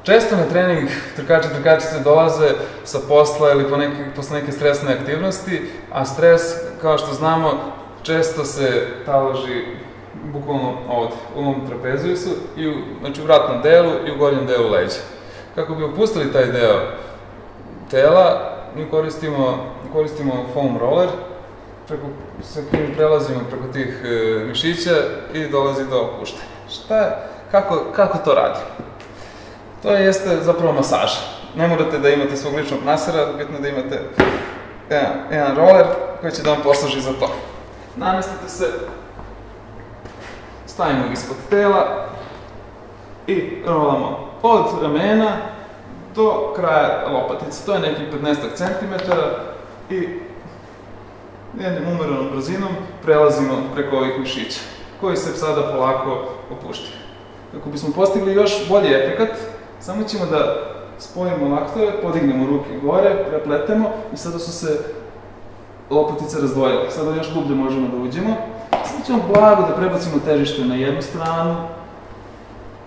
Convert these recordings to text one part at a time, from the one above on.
Često na trening trkači i trkačice dolaze sa posla ili posle neke stresne aktivnosti, a stres, kao što znamo, često se taloži bukvalno ovde, u ovom trapeziusu, znači u vratnom delu i u gornjem delu leđa. Kako bi opustili taj deo tela, mi koristimo foam roller, sa kojim prelazimo preko tih mišića i dolazi do opuštanja. Kako to radi? To jeste zapravo masaža. Ne morate da imate svog ličnog masera, bitno da imate jedan roller koji će da vam posluži za to. Namestite se, stavimo ga ispod tela i rolamo od ramena do kraja lopatice. To je nekih 15 cm i jednim umerenom brzinom prelazimo preko ovih mišića, koji se sada polako opuštaju. Kako bismo postigli još bolji efekat, samo ćemo da spojimo laktove, podignemo ruke gore, prepletemo i sada su se lopatice razdvojile. Sada još dublje možemo da uđemo. Sada ćemo blago da prebacimo težište na jednu stranu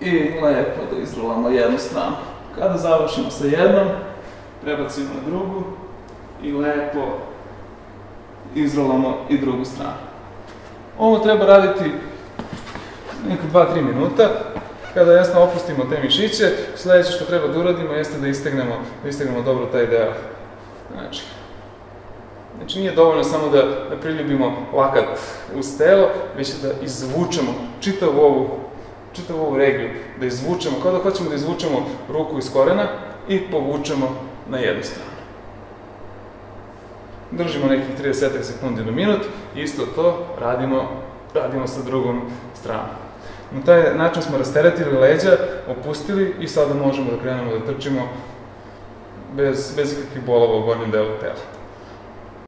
i lepo da izrolamo jednu stranu. Kada završimo sa jednom, prebacimo na drugu i lepo izrolamo i drugu stranu. Ovo treba raditi neko 2-3 minuta. Kada jasno opustimo te mišiće, sledeće što treba da uradimo jeste da istegnemo dobro taj deo. Znači nije dovoljno samo da priljubimo lakat uz telo, već da izvučemo čitavu ovu regiju, da izvučemo, kao da hoćemo da izvučemo ruku iz korena i povučemo na jednu stranu. Držimo nekih 30 sekundi do minut i isto to radimo sa drugom stranom. Na taj način smo rasteretili leđa, opustili i sada možemo da krenemo da trčimo bez ikakvih bolova u gornjem delu tela.